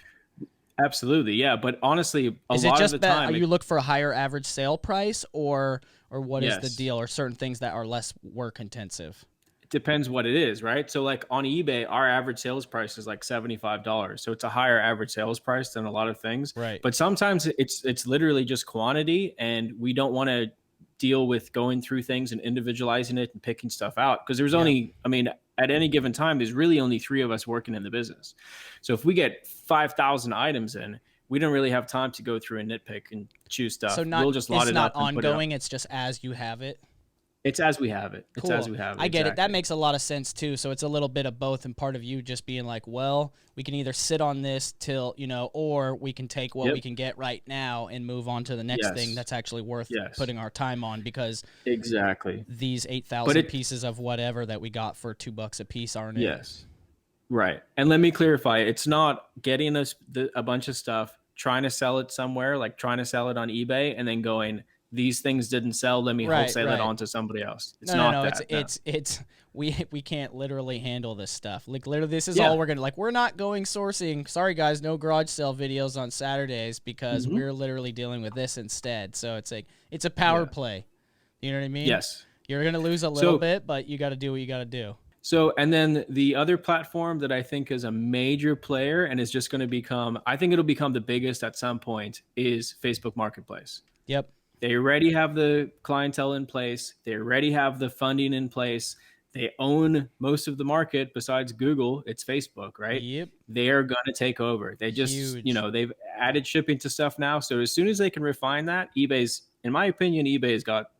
Absolutely. Yeah. But honestly, a Is it lot just of the time, you look for a higher average sale price, or what is the Yes. deal, or certain things that are less work intensive? Depends what it is, right? So like on eBay, our average sales price is like $75. So it's a higher average sales price than a lot of things. Right. But sometimes it's literally just quantity, and we don't want to deal with going through things and individualizing it and picking stuff out, because there's only, I mean, at any given time, there's really only 3 of us working in the business. So if we get 5,000 items in, we don't really have time to go through and nitpick and choose stuff. So We'll just lot it's it not up and put it up. ongoing. It's just as you have it. It's as we have it. It's Cool. as we have it. I get it. That exactly. makes a lot of sense too. So it's a little bit of both, and part of you just being like, well, we can either sit on this till, or we can take what we can get right now and move on to the next Yes. thing that's actually worth Yes. putting our time on, because Exactly. these 8,000 pieces of whatever that we got for $2 a piece aren't it? Yes. Right. And let me clarify, it's not getting us a bunch of stuff, trying to sell it somewhere, like trying to sell it on eBay, and then going, these things didn't sell, let me wholesale it on to somebody else. It's No. that. It's we can't literally handle this stuff. Like, literally, this is all we're gonna, like, we're not going sourcing. Sorry guys, no garage sale videos on Saturdays, because we're literally dealing with this instead. So it's like, it's a power play. You know what I mean? Yes. You're gonna lose a little bit, but you got to do what you got to do. So, and then the other platform that I think is a major player and is just going to become, I think it'll become the biggest at some point, is Facebook Marketplace. Yep. They already have the clientele in place. They already have the funding in place. They own most of the market besides Google. It's Facebook, right? Yep. They are going to take over. They just, they've added shipping to stuff now. So as soon as they can refine that, eBay's, in my opinion, eBay's got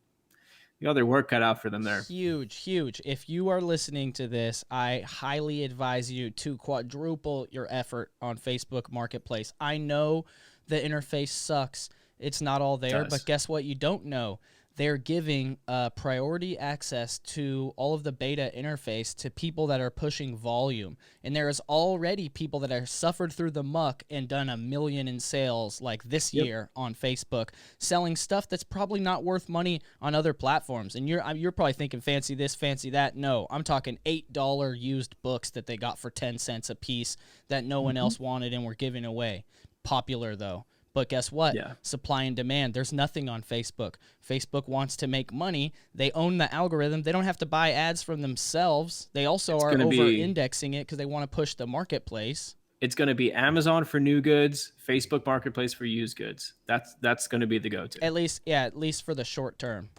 their work cut out for them there. Huge. If you are listening to this, I highly advise you to quadruple your effort on Facebook Marketplace. I know the interface sucks. It's not all there, but guess what? You don't know. they're giving priority access to all of the beta interface to people that are pushing volume. And there is already people that have suffered through the muck and done 1 million in sales like this Yep. year on Facebook, selling stuff that's probably not worth money on other platforms. And you're probably thinking fancy this, fancy that. No, I'm talking $8 used books that they got for 10 cents a piece that no one else wanted and were giving away. Popular though. But guess what? Yeah. Supply and demand. There's nothing on Facebook. Facebook wants to make money. They own the algorithm. They don't have to buy ads from themselves. They also are over-indexing it because they want to push the marketplace. It's going to be Amazon for new goods, Facebook Marketplace for used goods. That's going to be the go-to. At least for the short term.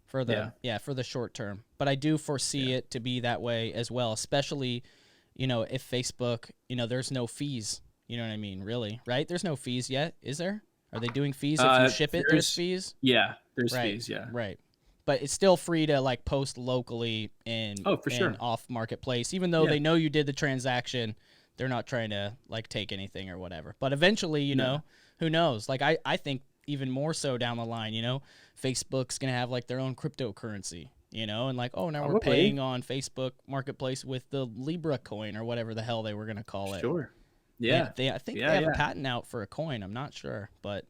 For the short term. But I do foresee it to be that way as well, especially, if Facebook, there's no fees. You know what I mean? Really, right? There's no fees yet, is there? Are they doing fees if you ship it? There's fees. Yeah, there's fees. Yeah, right. But it's still free to like post locally and off marketplace, even though they know you did the transaction. They're not trying to like take anything or whatever. But eventually, who knows? Like I think even more so down the line, Facebook's gonna have like their own cryptocurrency. And like, oh, now we're paying on Facebook Marketplace with the Libra coin or whatever the hell they were gonna call it. Sure. Yeah, I think they have a patent out for a coin. I'm not sure, but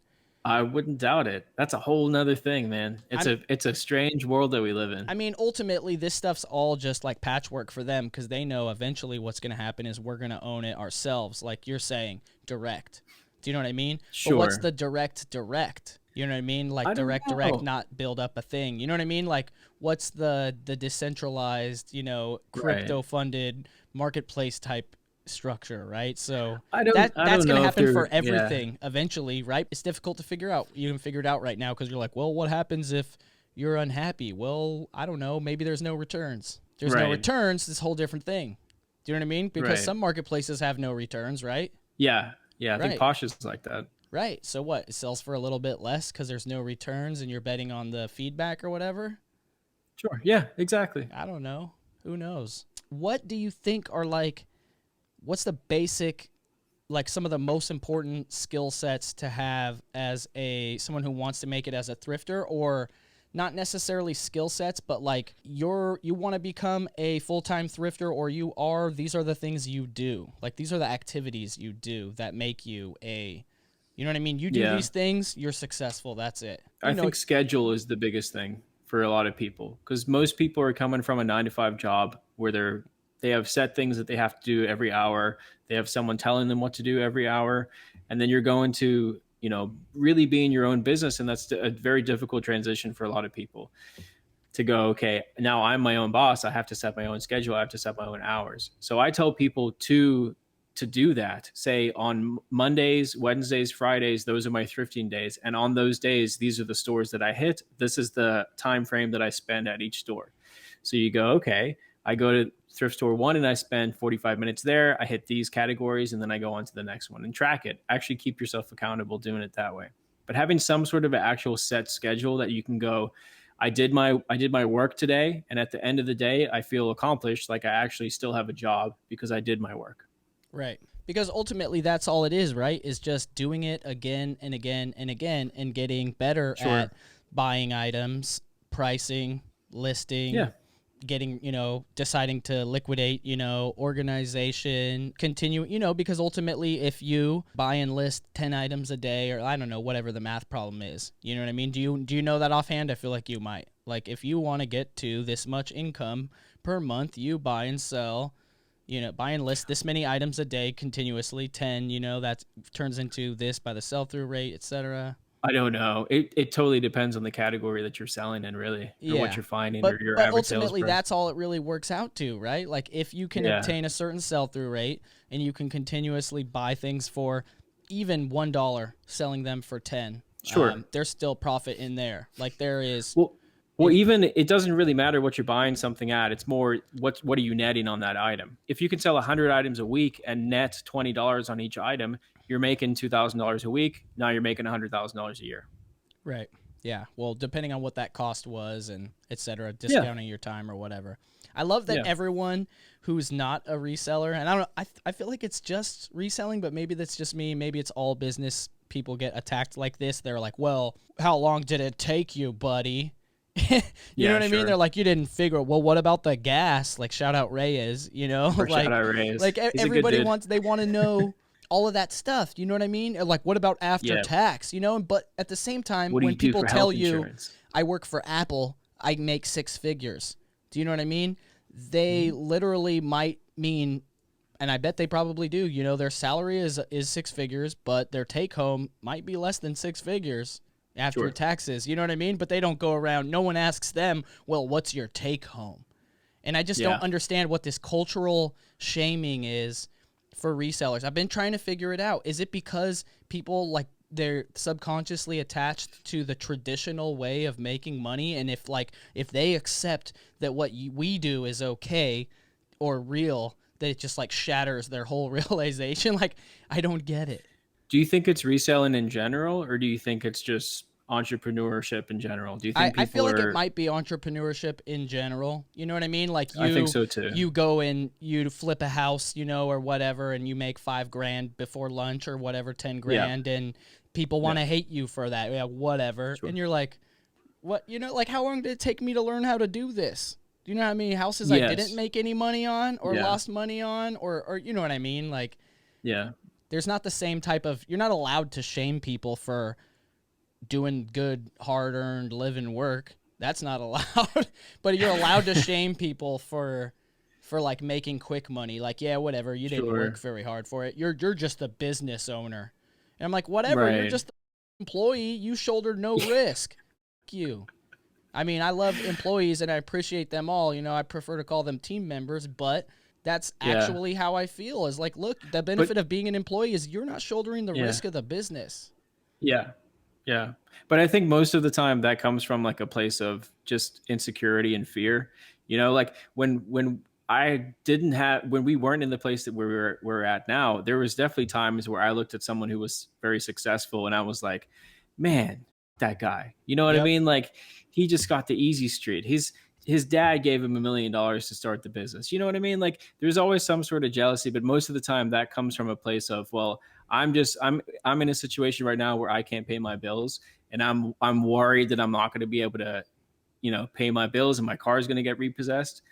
I wouldn't doubt it. That's a whole nother thing, man. It's a strange world that we live in. I mean, ultimately, this stuff's all just like patchwork for them because they know eventually what's going to happen is we're going to own it ourselves, like you're saying, direct. Do you know what I mean? Sure. But what's the direct? You know what I mean? Like direct, not build up a thing. You know what I mean? Like what's the decentralized, crypto-funded marketplace type structure, right? So that's going to happen for everything eventually, right? It's difficult to figure out. You can figure it out right now because you're like, well, what happens if you're unhappy? Well, I don't know. Maybe there's no returns. There's no returns. This whole different thing. Do you know what I mean? Because some marketplaces have no returns, right? Yeah. I think Posh is like that. Right. So what? It sells for a little bit less because there's no returns and you're betting on the feedback or whatever? Sure. Yeah, exactly. I don't know. Who knows? What do you think are like, what's the basic, like some of the most important skill sets to have as someone who wants to make it as a thrifter, or not necessarily skill sets, but like you want to become a full-time thrifter, or these are the things you do. Like these are the activities you do that make you you know what I mean? You do these things, you're successful. That's it. I think schedule is the biggest thing for a lot of people because most people are coming from a 9-to-5 job where they have set things that they have to do every hour. They have someone telling them what to do every hour. And then you're going to, really be in your own business. And that's a very difficult transition for a lot of people to go, okay, now I'm my own boss. I have to set my own schedule. I have to set my own hours. So I tell people to do that. Say on Mondays, Wednesdays, Fridays, those are my thrifting days. And on those days, these are the stores that I hit. This is the time frame that I spend at each store. So you go, okay, I go to thrift store 1 and I spend 45 minutes there. I hit these categories and then I go on to the next one and track it. Actually keep yourself accountable doing it that way. But having some sort of an actual set schedule that you can go, I did my work today, and at the end of the day, I feel accomplished, like I actually still have a job because I did my work. Right. Because ultimately that's all it is, right? Is just doing it again and again and again and getting better at buying items, pricing, listing, getting, deciding to liquidate, organization, continue, because ultimately if you buy and list 10 items a day, or I don't know, whatever the math problem is, you know what I mean? Do you know that offhand? I feel like you might. Like if you want to get to this much income per month, you buy and sell, buy and list this many items a day continuously, 10, that turns into this by the sell-through rate, etc. I don't know. It totally depends on the category that you're selling in, really, or what you're finding, or your average sales ultimately, price. that's all it really works out to, right? Like if you can obtain a certain sell-through rate and you can continuously buy things for even $1, selling them for 10, there's still profit in there. Like there is. Well, even it doesn't really matter what you're buying something at. It's more what are you netting on that item. If you can sell 100 items a week and net $20 on each item, you're making $2,000 a week. Now you're making $100,000 a year. Right. Yeah. Well, depending on what that cost was and et cetera, discounting your time or whatever. I love that everyone who's not a reseller, and I don't know, I feel like it's just reselling, but maybe that's just me. Maybe it's all business people get attacked like this. They're like, well, how long did it take you, buddy? You know Yeah, what I mean? They're sure. like, you didn't figure. Well, what about the gas? Like, shout out Reyes. You know, Or shout out Reyes. He's a good Everybody dude. wants. They want to know all of that stuff. You know what I mean? Or like, what about after Yeah. tax? You know, but at the same time, What do when you do people for tell health you, insurance? I work for Apple, I make six figures. Do you know what I mean? They Mhm. literally might mean, and I bet they probably do. You know, their salary is six figures, but their take home might be less than six figures after Sure. taxes. You know what I mean? But they don't go around. No one asks them, well, what's your take home? And I just don't Yeah. understand what this cultural shaming is for resellers. I've been trying to figure it out. Is it because people like they're subconsciously attached to the traditional way of making money, and if they accept that what we do is okay or real, that it just like shatters their whole realization? Like, I don't get it. Do you think it's reselling in general, or do you think it's just entrepreneurship in general? Do you think I feel people like it are? might be entrepreneurship in general. You know what I mean? Like I think so too. you go and you flip a house, you know, or whatever, and you make 5 grand before lunch or whatever, 10 Yeah. grand, and people want Yeah. to hate you for that. Yeah, whatever. And Sure. you're like, what? You know, like how long did it take me to learn how to do this? Do you know how many houses I didn't Yes. make any money on or Yeah. lost money on or you know what I mean? Like Yeah. there's not the same type of you're not allowed to shame people for doing good, hard earned living work. That's not allowed. But you're allowed to shame people for like making quick money. Like, yeah, whatever. You didn't work Sure. very hard for it. You're just a business owner. And I'm like, whatever. You're Right. just an employee. You shouldered no risk. Fuck you. I mean, I love employees and I appreciate them all. You know, I prefer to call them team members, but that's Yeah. actually how I feel. Is like, look, the But benefit of being an employee is you're not shouldering the yeah. risk of the business. Yeah. Yeah. But I think most of the time that comes from like a place of just insecurity and fear. Like when I didn't have when we weren't in the place that we're at now, there was definitely times where I looked at someone who was very successful and I was like, man, that guy. You know what I Yep. mean? Like he just got the easy street. His dad gave him $1 million to start the business. You know what I mean? Like there's always some sort of jealousy, but most of the time that comes from a place of, well, I'm in a situation right now where I can't pay my bills, and I'm worried that I'm not going to be able to, pay my bills, and my car is going to get repossessed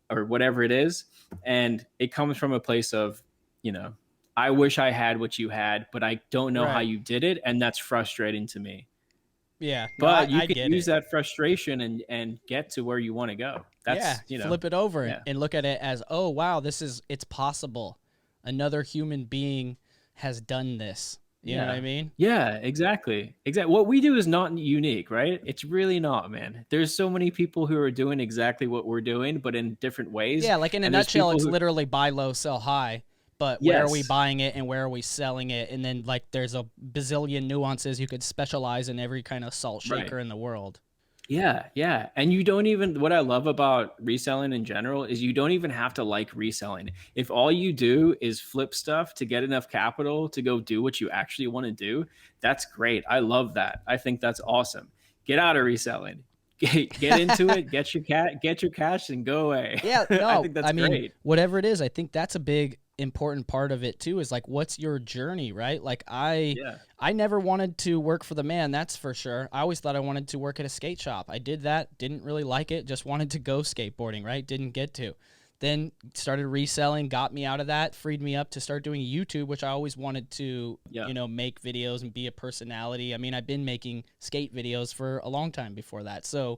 or whatever it is. And it comes from a place of, you know, I wish I had what you had, but I don't know how Right. you did it, and that's frustrating to me. Yeah. No, But you I can get use it. that frustration and get to where you want to go. Yeah. That's, Flip it over yeah. and look at it as, oh wow, it's possible. Another human being has done this. You know what I Yeah. mean? Yeah, exactly. Exactly. What we do is not unique, right? It's really not, man. There's so many people who are doing exactly what we're doing, but in different ways. Yeah, like in a And there's nutshell, people it's who, literally buy low, sell high. But where are we yes, buying it and where are we selling it? And then like there's a bazillion nuances. You could specialize in every kind of salt right. shaker in the world. Yeah, yeah. And you don't even, what I love about reselling in general is you don't even have to like reselling. If all you do is flip stuff to get enough capital to go do what you actually want to do, that's great. I love that. I think that's awesome. Get out of reselling. Get into it, get your cash and go away. Yeah, I no, think that's I mean, great. whatever it is, I think that's a big important part of it too is like what's your journey, right? Like Yeah. I never wanted to work for the man, that's for sure. I always thought I wanted to work at a skate shop. I did that, didn't really like it, just wanted to go skateboarding, right? Didn't get to. Then started reselling, got me out of that, freed me up to start doing YouTube, which I always wanted to, Yeah. you know, make videos and be a personality. I mean, I've been making skate videos for a long time before that. So,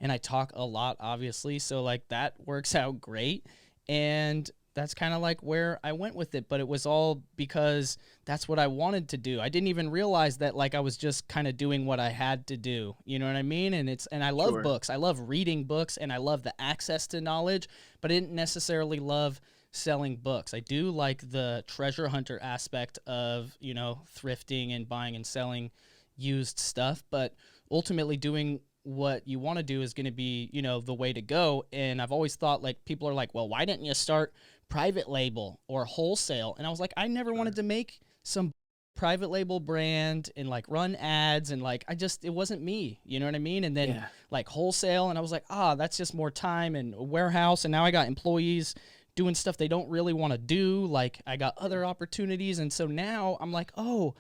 and I talk a lot, obviously. So, like, that works out great. And that's kind of like where I went with it. But it was all because that's what I wanted to do. I didn't even realize that, like, I was just kind of doing what I had to do. You know what I mean? And I love Sure. books. I love reading books and I love the access to knowledge, but I didn't necessarily love selling books. I do like the treasure hunter aspect of, you know, thrifting and buying and selling used stuff, but ultimately doing what you want to do is going to be, you know, the way to go. And I've always thought like people are like, well, why didn't you start private label or wholesale? And I was like, I never wanted Sure. to make some private label brand and like run ads and like it wasn't me, you know what I mean? And then Yeah. like wholesale, and I was like, that's just more time and a warehouse, and now I got employees doing stuff they don't really want to do. Like I got other opportunities, and so now I'm like, oh,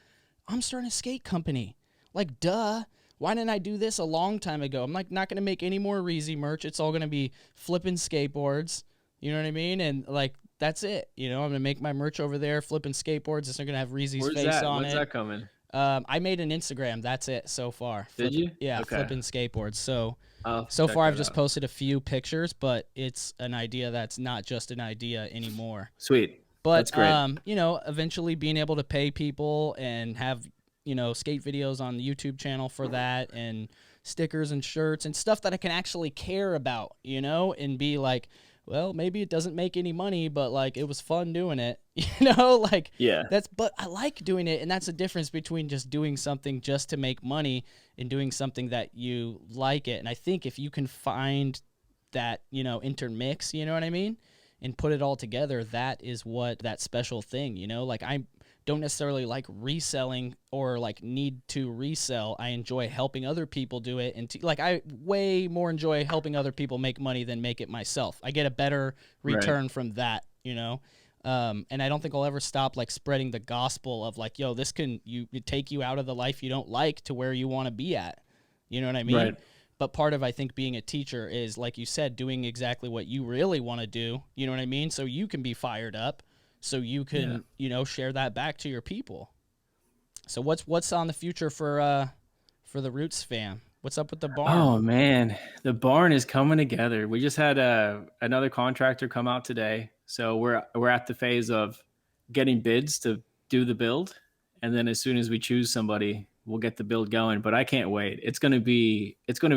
I'm starting a skate company. Like, duh. why didn't I do this a long time ago? I'm like not gonna make any more Reezy merch. It's all gonna be flipping skateboards. You know what I mean? And like that's it. You know, I'm gonna make my merch over there, flipping skateboards. It's not gonna have Reezy's Where's face that? on When's it. that coming? I made an Instagram. That's it so far. Did you? Yeah, Okay. flipping skateboards. So I'll have to so check far I've that just out. posted a few pictures, but it's an idea that's not just an idea anymore. Sweet. That's But great. you know, eventually being able to pay people and have, you know, skate videos on the YouTube channel for that, and stickers and shirts and stuff that I can actually care about, you know, and be like, well, maybe it doesn't make any money, but like it was fun doing it. You know, like Yeah. that's but I like doing it, and that's the difference between just doing something just to make money and doing something that you like it. And I think if you can find that, you know, intermix, you know what I mean? And put it all together, that is what that special thing, you know? Like I don't necessarily like reselling or like need to resell. I enjoy helping other people do it, and like I way more enjoy helping other people make money than make it myself. I get a better Right. return from that, you know? And I don't think I'll ever stop like spreading the gospel of like, yo, this can take you out of the life you don't like to where you want to be at. You know what I mean? Right. But part of I think being a teacher is like you said, doing exactly what you really want to do. You know what I mean? So you can be fired up, so you can Yeah. you know share that back to your people. So what's on the future for the Roots fam? What's up with the barn? Oh man, the barn is coming together. We just had another contractor come out today, so we're at the phase of getting bids to do the build, and then as soon as we choose somebody, we'll get the build going. But I can't wait. It's gonna be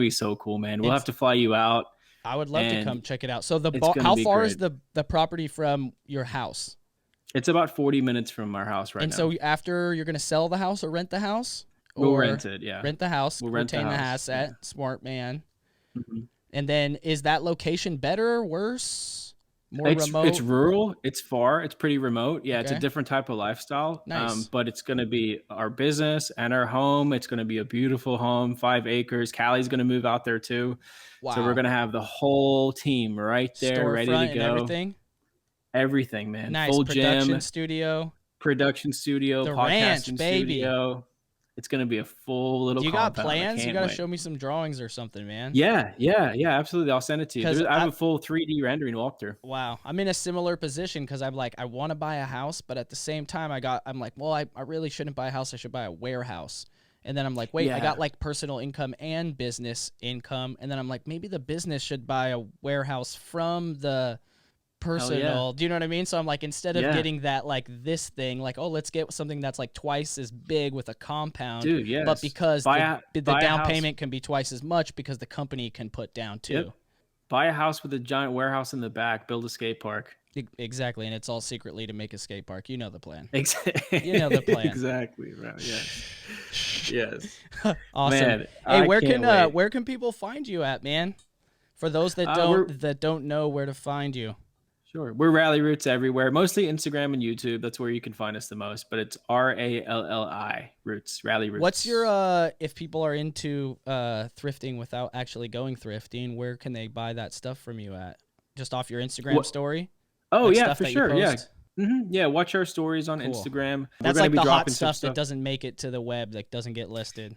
so cool, man. We'll have It's to fly you out, I would love to and come check it out. So the it's bar, gonna how be far is great. the property from your house? It's about 40 minutes from our house right And now. so after you're gonna sell the house or rent the house We'll or rent it, yeah. rent the house, We'll rent the retain the house, yeah. asset, smart man. Mhm. And then is that location better, worse, more It's remote? rural. It's far. It's pretty remote. Yeah, it's a Okay. different type of lifestyle. Nice. But it's going to be our business and our home. It's going to be a beautiful home, 5 acres. Callie's going to move out there too. So we're Wow. going to have the whole team right there, ready to Storefront and go. everything. Everything, man. Nice. Full Production gym, studio. production studio, The ranch, podcasting baby. studio. It's going to be a full little Do you got compound. I plans? You can't got to wait. show me some drawings or something, man. Yeah, yeah, yeah, absolutely. I'll send it to you. Because I have a full 3D rendering walkthrough. wow, I'm in a similar position because I'm like, I want to buy a house, but at the same time, I'm like, well, I really shouldn't buy a house. I should buy a warehouse. And then I'm like, wait, I Yeah. got like personal income and business income. And then I'm like, maybe the business should buy a warehouse from the Hell yeah. personal. Do you know what I mean? So I'm like, instead of Yeah. getting that like this thing, like, oh, let's get something that's like twice as big with a compound, Dude, but yes. because the Buy a down house. payment can be twice as much because the company can put down too. Yep. Buy a house with a giant warehouse in the back, build a skate park. Exactly, and it's all secretly to make a skate park. You know the plan. Exactly. You know the plan. Exactly, right. Yes. Yes. Awesome. Man, Hey, I can't wait. where can people find you at, man? For those We're that don't know where to find you. sure. We're Rally Roots everywhere, mostly Instagram and YouTube. That's where you can find us the most, but it's RALLI Roots, Rally What's Roots. your if people are into thrifting without actually going thrifting, where can they buy that stuff from you at? Just off your Instagram What? story? Oh Like yeah, stuff for that you sure. Yeah. post? Yeah, watch our stories on Cool. Instagram. We're That's going to like be the hot dropping some stuff that stuff. doesn't make it to the web, like doesn't get listed.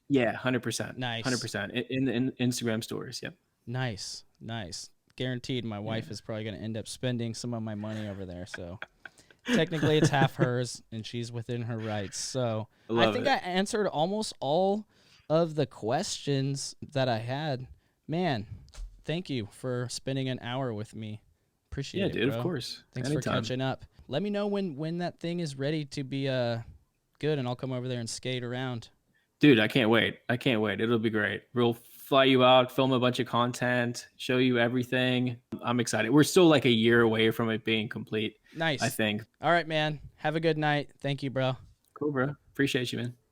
Yeah, 100%. Nice. 100% in Instagram stories. Yep. Nice. Nice. Guaranteed my Yeah. wife is probably going to end up spending some of my money over there. So technically it's half hers and she's within her rights. So I I love think it. I answered almost all of the questions that I had. Man, thank you for spending an hour with me. Appreciate Yeah, it, dude, bro. of course. Thanks for Anytime. catching up. Let me know when that thing is ready to be good, and I'll come over there and skate around. Dude, I can't wait. I can't wait. It'll be great. We'll fly you out, film a bunch of content, show you everything. I'm excited. We're still like a year away from it being complete, I Nice. think. All right, man. Have a good night. Thank you, bro. Cool, bro. Appreciate you, man.